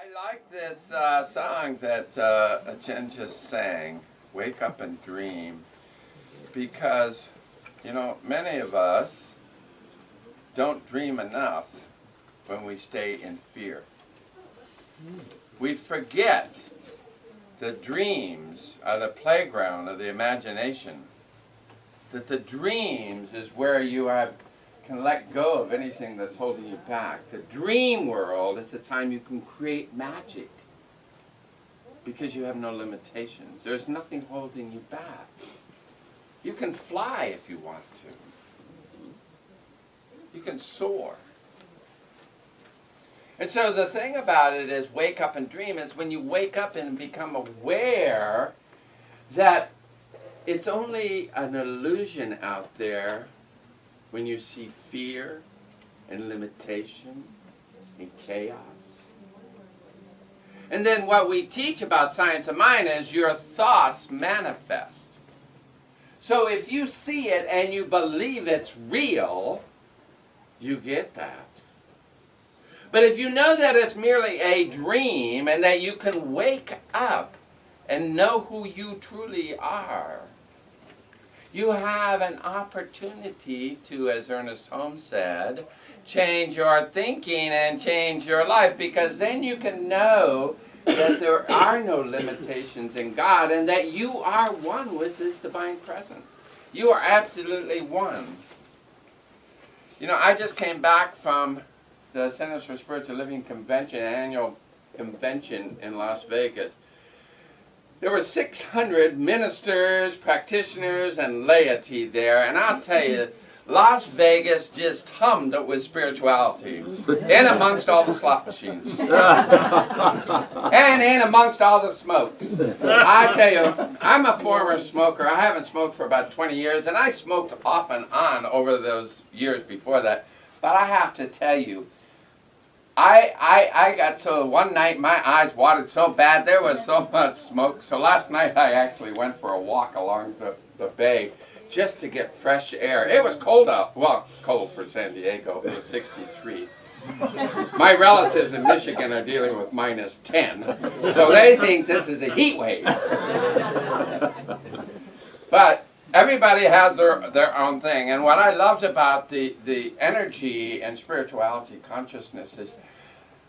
I like this song that Jen just sang, Wake Up and Dream, because, many of us don't dream enough when we stay in fear. We forget the dreams are the playground of the imagination, that the dreams is where you can let go of anything that's holding you back. The dream world is the time you can create magic because you have no limitations. There's nothing holding you back. You can fly if you want to. You can soar. And so the thing about it is wake up and dream is when you wake up and become aware that it's only an illusion out there when you see fear and limitation and chaos. And then what we teach about science of mind is your thoughts manifest. So if you see it and you believe it's real, you get that. But if you know that it's merely a dream and that you can wake up and know who you truly are, you have an opportunity to, as Ernest Holmes said, change your thinking and change your life, because then you can know that there are no limitations in God and that you are one with His divine presence. You are absolutely one. I just came back from the Centers for Spiritual Living Convention, annual convention in Las Vegas. There were 600 ministers, practitioners, and laity there, and I'll tell you, Las Vegas just hummed with spirituality, in amongst all the slot machines, and in amongst all the smokes. I tell you, I'm a former smoker. I haven't smoked for about 20 years, and I smoked off and on over those years before that. But I have to tell you, I got so one night my eyes watered so bad, there was so much smoke. So last night I actually went for a walk along the bay just to get fresh air. It was cold out, well, cold for San Diego, it was 63. My relatives in Michigan are dealing with -10, so they think this is a heat wave. But everybody has their own thing, and what I loved about the energy and spirituality consciousness is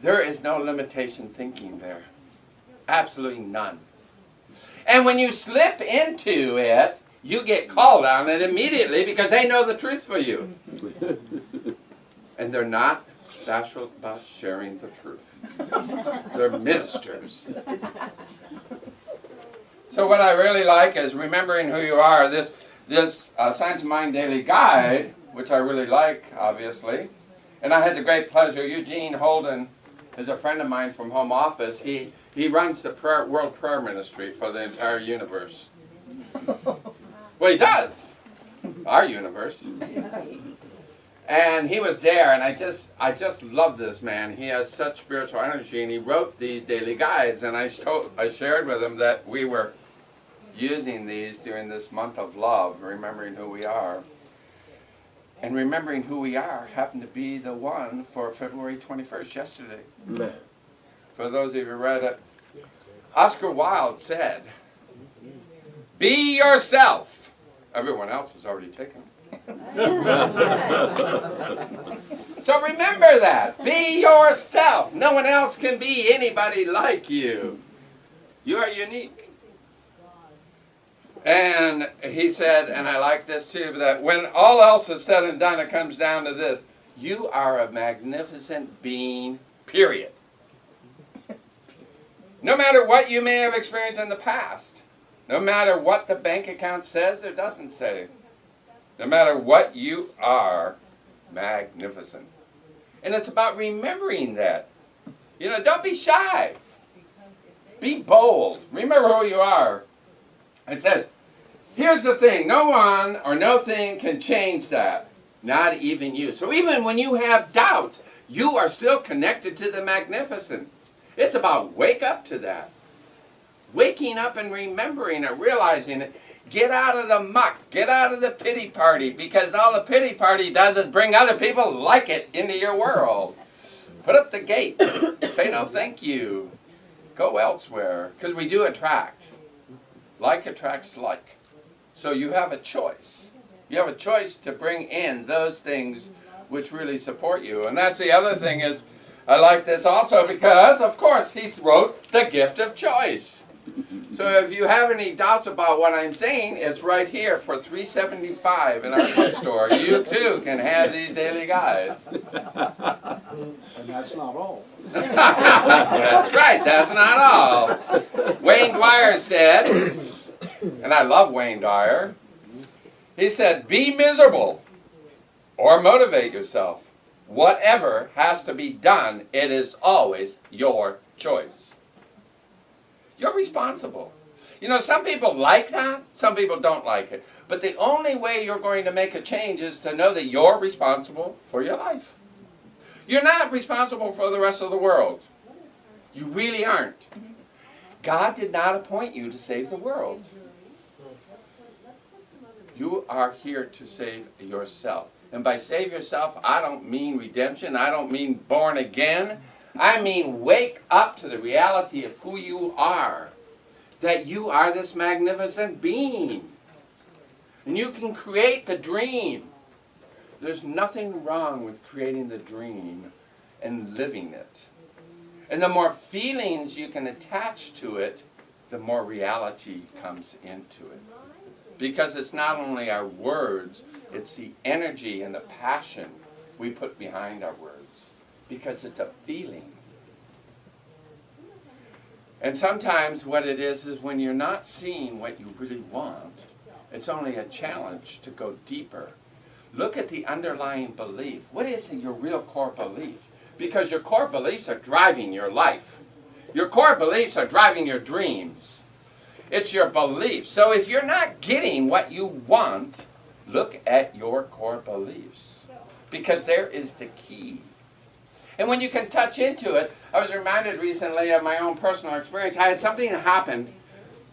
there is no limitation thinking there. Absolutely none. And when you slip into it, you get called on it immediately because they know the truth for you. And they're not bashful about sharing the truth. They're ministers. So what I really like is remembering who you are. This Science of Mind Daily Guide, which I really like, obviously. And I had the great pleasure, Eugene Holden is a friend of mine from home office. He runs the World Prayer Ministry for the entire universe. Well, he does. Our universe. And he was there, and I just love this man. He has such spiritual energy, and he wrote these daily guides, and I shared with him that we were using these during this month of love, remembering who we are. And remembering who we are happened to be the one for February 21st, yesterday. For those of you who read it, Oscar Wilde said, "Be yourself." Everyone else has already taken it. So remember that. Be yourself. No one else can be anybody like you. You are unique. And he said, and I like this too, that when all else is said and done, it comes down to this. You are a magnificent being, period. No matter what you may have experienced in the past. No matter what the bank account says or doesn't say. No matter what, you are magnificent. And it's about remembering that. Don't be shy. Be bold. Remember who you are. It says, here's the thing, no one or no thing can change that, not even you. So even when you have doubts, you are still connected to the magnificent. It's about wake up to that. Waking up and remembering it, realizing it. Get out of the muck, get out of the pity party, because all the pity party does is bring other people like it into your world. Put up the gate. Say no thank you. Go elsewhere. Because we do attract. Like attracts like. So you have a choice. You have a choice to bring in those things which really support you. And that's the other thing is, I like this also because, of course, he wrote the gift of choice. So if you have any doubts about what I'm saying, it's right here for $3.75 in our bookstore. You too can have these daily guides. And that's not all. That's right, that's not all. Wayne Dwyer said, and I love Wayne Dwyer, he said, be miserable or motivate yourself. Whatever has to be done, it is always your choice. You're responsible. You know, some people like that, some people don't like it. But the only way you're going to make a change is to know that you're responsible for your life. You're not responsible for the rest of the world. You really aren't. God did not appoint you to save the world. You are here to save yourself. And by save yourself, I don't mean redemption. I don't mean born again. I mean wake up to the reality of who you are. That you are this magnificent being. And you can create the dream. There's nothing wrong with creating the dream and living it. And the more feelings you can attach to it, the more reality comes into it. Because it's not only our words, it's the energy and the passion we put behind our words. Because it's a feeling. And sometimes what it is when you're not seeing what you really want, it's only a challenge to go deeper. Look at the underlying belief. What is your real core belief? Because your core beliefs are driving your life. Your core beliefs are driving your dreams. It's your beliefs. So if you're not getting what you want, look at your core beliefs. Because there is the key. And when you can touch into it, I was reminded recently of my own personal experience. I had something that happened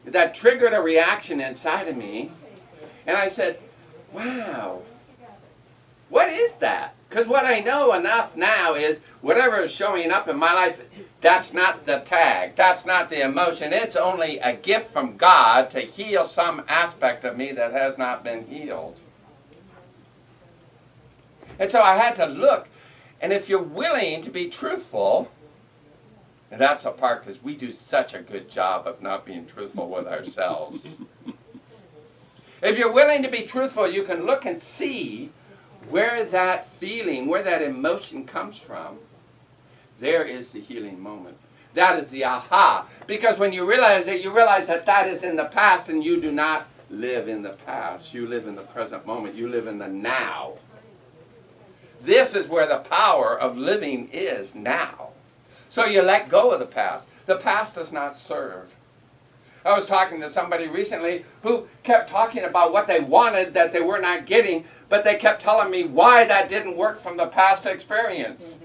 that triggered a reaction inside of me. And I said, wow, what is that? Because what I know enough now is whatever is showing up in my life, that's not the tag. That's not the emotion. It's only a gift from God to heal some aspect of me that has not been healed. And so I had to look. And if you're willing to be truthful, and that's a part because we do such a good job of not being truthful with ourselves. If you're willing to be truthful, you can look and see where that feeling, where that emotion comes from. There is the healing moment. That is the aha. Because when you realize that that is in the past, and you do not live in the past. You live in the present moment. You live in the now. This is where the power of living is now. So you let go of the past. The past does not serve. I was talking to somebody recently who kept talking about what they wanted that they were not getting, but they kept telling me why that didn't work from the past experience.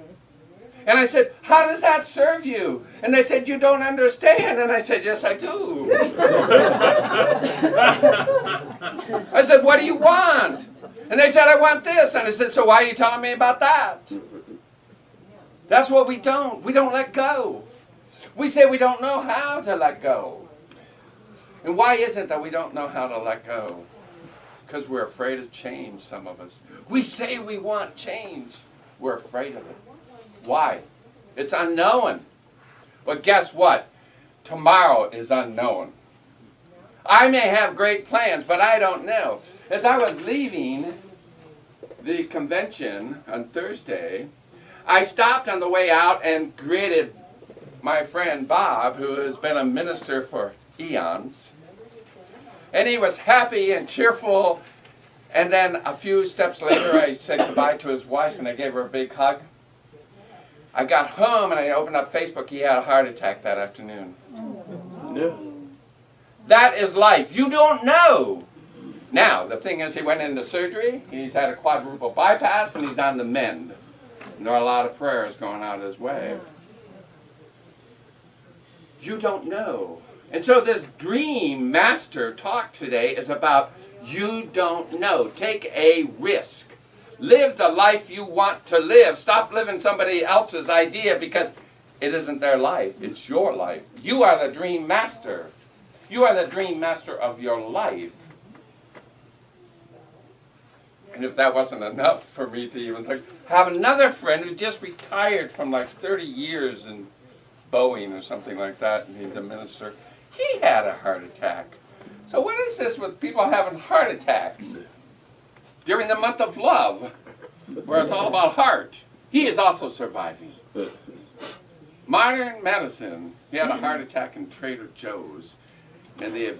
And I said, how does that serve you? And they said, you don't understand. And I said, yes, I do. I said, what do you want? And they said, I want this. And I said, so why are you telling me about that? That's what we don't. We don't let go. We say we don't know how to let go. And why is it that we don't know how to let go? Because we're afraid of change, some of us. We say we want change. We're afraid of it. Why? It's unknown. But guess what? Tomorrow is unknown. I may have great plans, but I don't know. As I was leaving the convention on Thursday, I stopped on the way out and greeted my friend Bob, who has been a minister for eons. And he was happy and cheerful. And then a few steps later, I said goodbye to his wife and I gave her a big hug. I got home and I opened up Facebook. He had a heart attack that afternoon. Yeah. That is life. You don't know. Now, the thing is, he went into surgery. He's had a quadruple bypass and he's on the mend. And there are a lot of prayers going out his way. You don't know. And so this Dream Master talk today is about you don't know. Take a risk. Live the life you want to live. Stop living somebody else's idea because it isn't their life. It's your life. You are the dream master. You are the dream master of your life. And if that wasn't enough for me to even think, have another friend who just retired from like 30 years in Boeing or something like that, and he's a minister. He had a heart attack. So what is this with people having heart attacks during the month of love, where it's all about heart? He is also surviving. Modern medicine, he had a heart attack in Trader Joe's. And the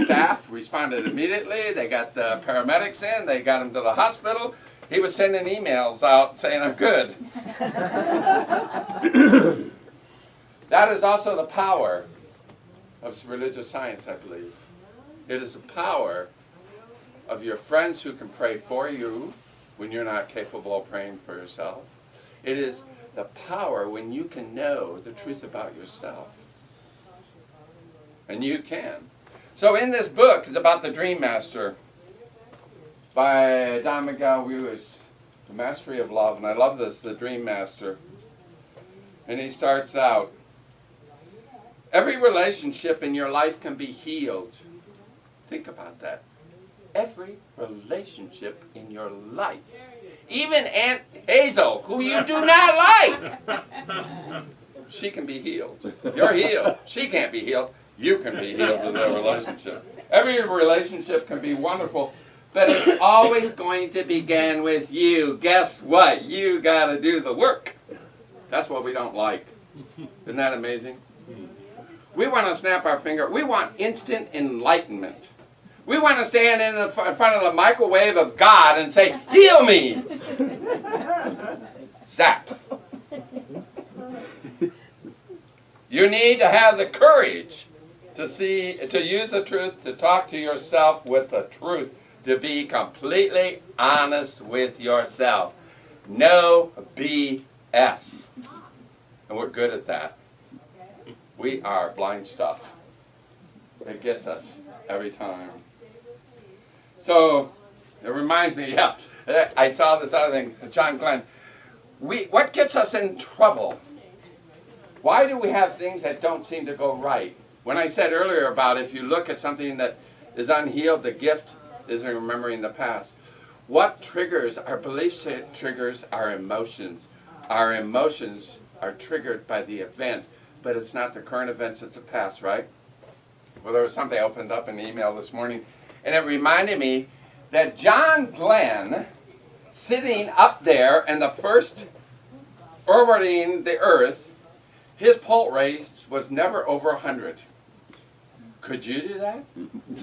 staff responded immediately. They got the paramedics in. They got him to the hospital. He was sending emails out saying, I'm good. That is also the power of religious science, I believe. It is the power of your friends who can pray for you when you're not capable of praying for yourself. It is the power when you can know the truth about yourself. And you can. So in this book, it's about the Dream Master by Miguel Ruiz, The Mastery of Love. And I love this, the Dream Master. And he starts out, every relationship in your life can be healed. Think about that. Every relationship in your life. Even Aunt Hazel, who you do not like, she can be healed. You're healed. She can't be healed. You can be healed in their relationship. Every relationship can be wonderful, but it's always going to begin with you. Guess what? You got to do the work. That's what we don't like. Isn't that amazing? We want to snap our finger. We want instant enlightenment. We want to stand in front of the microwave of God and say, heal me. Zap. You need to have the courage to use the truth, to talk to yourself with the truth, to be completely honest with yourself. No BS. And we're good at that. We are blind stuff. It gets us every time. So, it reminds me, I saw this other thing, John Glenn. What gets us in trouble? Why do we have things that don't seem to go right? When I said earlier about if you look at something that is unhealed, the gift is remembering the past. What triggers our beliefs? Triggers our emotions. Our emotions are triggered by the event, but it's not the current events, it's the past, right? Well, there was something I opened up in the email this morning, and it reminded me that John Glenn, sitting up there and the first orbiting the Earth, his pulse rate was never over 100. Could you do that?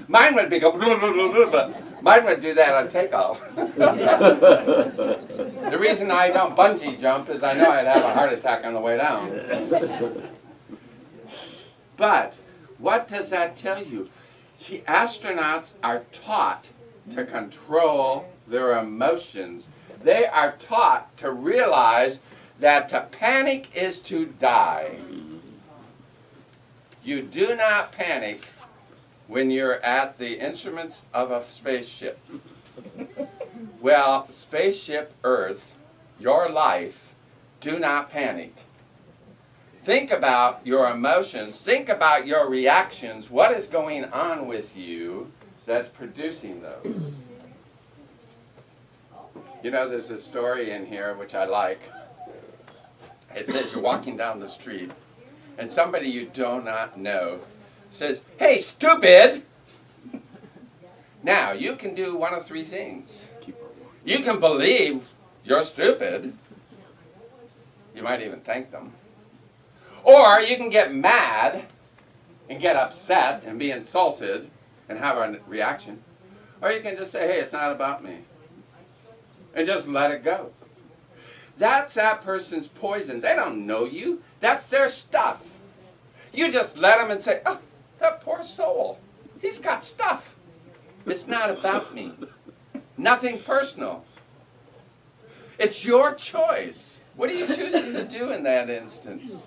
Mine would be go, but mine would do that on takeoff. The reason I don't bungee jump is I know I'd have a heart attack on the way down. But what does that tell you? Astronauts are taught to control their emotions. They are taught to realize that to panic is to die. You do not panic when you're at the instruments of a spaceship. Well, spaceship Earth, your life, do not panic. Think about your emotions. Think about your reactions. What is going on with you that's producing those? You know, there's a story in here which I like. It says you're walking down the street and somebody you do not know says, "Hey, stupid!" Now, you can do one of three things. You can believe you're stupid. You might even thank them. Or you can get mad and get upset and be insulted and have a reaction. Or you can just say, "Hey, it's not about me." And just let it go. That's that person's poison. They don't know you. That's their stuff. You just let them and say, "Oh, that poor soul. He's got stuff. It's not about me." Nothing personal. It's your choice. What are you choosing to do in that instance?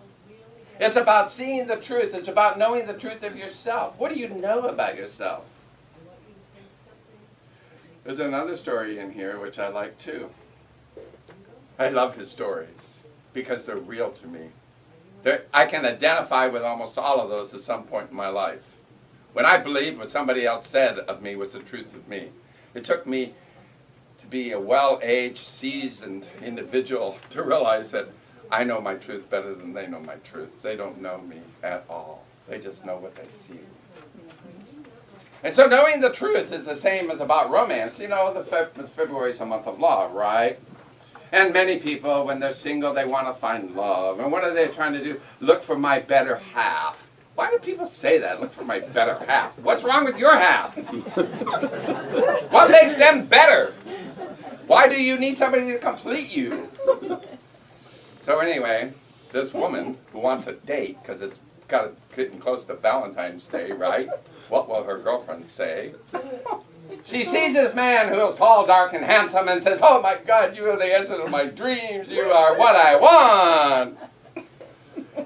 It's about seeing the truth. It's about knowing the truth of yourself. What do you know about yourself? There's another story in here which I like too. I love his stories because they're real to me. I can identify with almost all of those at some point in my life. When I believed what somebody else said of me was the truth of me. It took me to be a well-aged, seasoned individual to realize that I know my truth better than they know my truth. They don't know me at all. They just know what they see. And so knowing the truth is the same as about romance. You know, February is a month of love, right? And many people, when they're single, they want to find love. And what are they trying to do? Look for my better half. Why do people say that? Look for my better half. What's wrong with your half? What makes them better? Why do you need somebody to complete you? So anyway, this woman who wants a date, because it's getting close to Valentine's Day, right? What will her girlfriend say? She sees this man who is tall, dark, and handsome and says, "Oh my God, you are the answer to my dreams. You are what I want."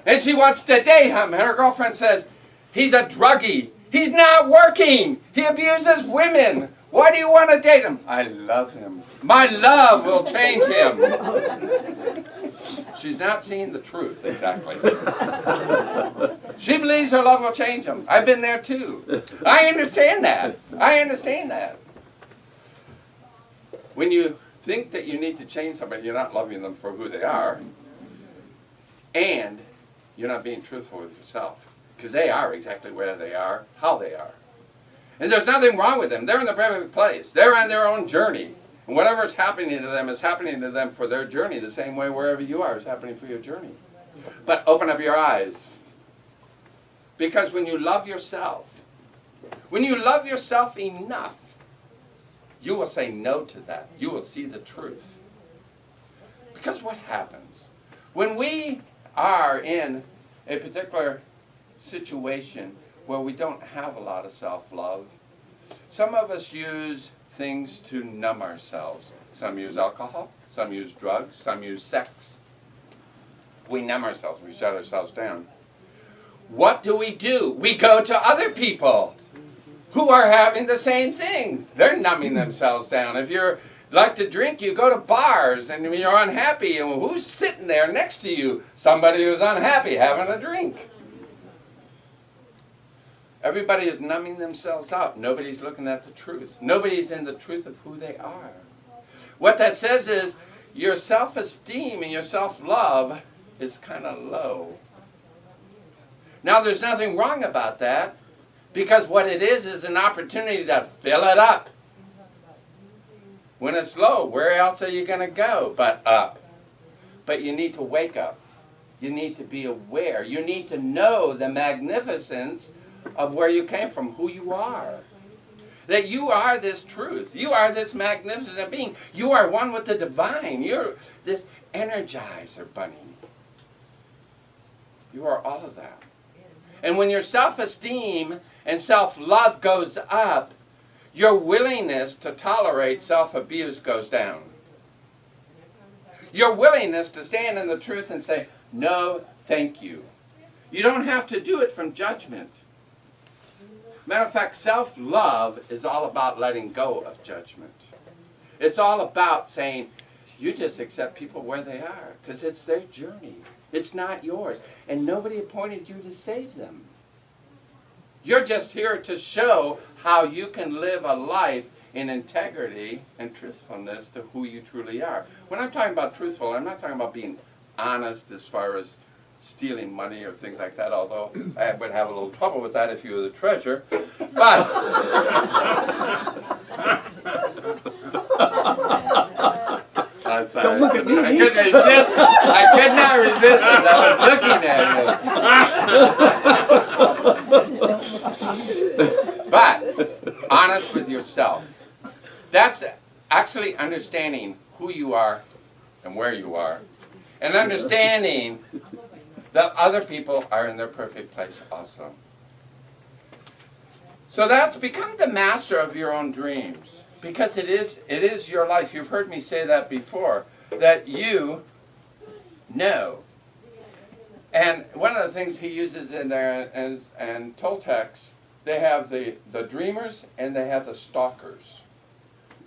And she wants to date him. And her girlfriend says, "He's a druggie. He's not working. He abuses women. Why do you want to date him?" "I love him. My love will change him." She's not seeing the truth, exactly. She believes her love will change him. I've been there too. I understand that. I understand that. When you think that you need to change somebody, you're not loving them for who they are, and you're not being truthful with yourself, because they are exactly where they are, how they are. And there's nothing wrong with them. They're in the perfect place. They're on their own journey. And whatever is happening to them is happening to them for their journey, the same way wherever you are is happening for your journey. But open up your eyes. Because when you love yourself enough, you will say no to that. You will see the truth. Because what happens? When we are in a particular situation where we don't have a lot of self-love, some of us use things to numb ourselves. Some use alcohol, some use drugs, some use sex. We numb ourselves, we shut ourselves down. What do? We go to other people who are having the same thing. They're numbing themselves down. If you like to drink, you go to bars, and when you're unhappy, and who's sitting there next to you? Somebody who's unhappy having a drink. Everybody is numbing themselves out. Nobody's looking at the truth. Nobody's in the truth of who they are. What that says is your self-esteem and your self-love is kind of low. Now, there's nothing wrong about that, because what it is an opportunity to fill it up. When it's low, where else are you going to go but up? But you need to wake up. You need to be aware. You need to know the magnificence of where you came from, who you are. That you are this truth. You are this magnificent being. You are one with the divine. You're this energizer bunny. You are all of that. And when your self-esteem and self-love goes up, your willingness to tolerate self-abuse goes down. Your willingness to stand in the truth and say, "No, thank you." You don't have to do it from judgment. Matter of fact, self-love is all about letting go of judgment. It's all about saying, you just accept people where they are, because it's their journey. It's not yours. And nobody appointed you to save them. You're just here to show how you can live a life in integrity and truthfulness to who you truly are. When I'm talking about truthful, I'm not talking about being honest as far as stealing money or things like that, although I would have a little trouble with that if you were the treasurer. But Don't look at me. I could not resist as I was looking at you. But honest with yourself. That's actually understanding who you are and where you are, and understanding that other people are in their perfect place also. So that's become the master of your own dreams, because it is your life. You've heard me say that before, that you know. And one of the things he uses in there is, and Toltecs, they have the dreamers and they have the stalkers.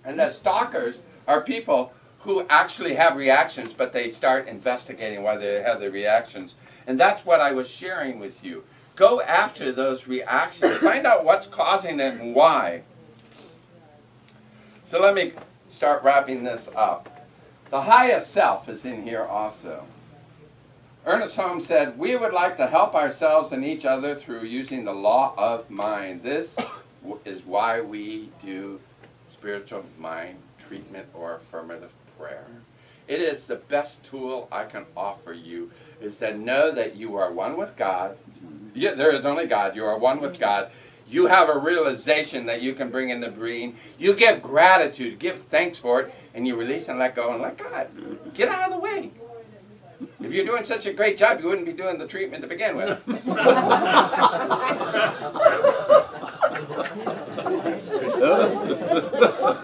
And the stalkers are people who actually have reactions, but they start investigating why they have the reactions. And that's what I was sharing with you. Go after those reactions. Find out what's causing it and why. So let me start wrapping this up. The highest self is in here also. Ernest Holmes said, we would like to help ourselves and each other through using the law of mind. This is why we do spiritual mind treatment or affirmative prayer. It is the best tool I can offer you, is to know that you are one with God. There is only God. You are one with God. You have a realization that you can bring in the being. You give gratitude, give thanks for it, and you release and let go and let God. Get out of the way. If you're doing such a great job, you wouldn't be doing the treatment to begin with.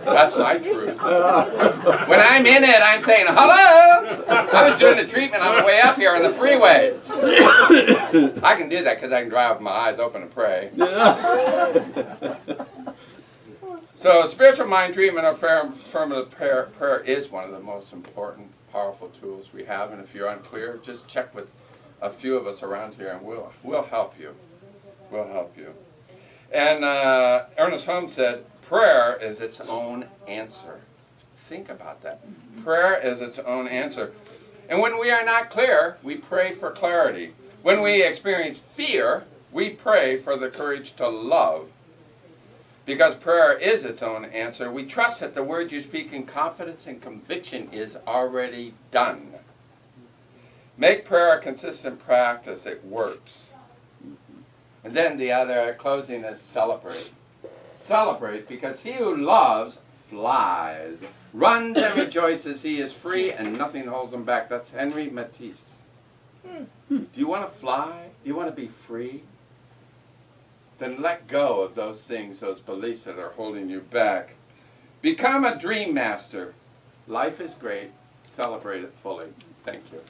That's my truth. When I'm in it, I'm saying, hello! I was doing the treatment on the way up here on the freeway. I can do that because I can drive with my eyes open and pray. So spiritual mind treatment or affirmative prayer is one of the most important, powerful tools we have. And if you're unclear, just check with a few of us around here and we'll help you. We'll help you. And Ernest Holmes said, prayer is its own answer. Think about that. Prayer is its own answer. And when we are not clear, we pray for clarity. When we experience fear, we pray for the courage to love. Because prayer is its own answer, we trust that the word you speak in confidence and conviction is already done. Make prayer a consistent practice. It works. And then the other closing is celebrate. Celebrate, because he who loves flies, runs and rejoices. He is free and nothing holds him back. That's Henry Matisse. Do you want to fly? Do you want to be free? Then let go of those things, those beliefs that are holding you back. Become a dream master. Life is great. Celebrate it fully. Thank you.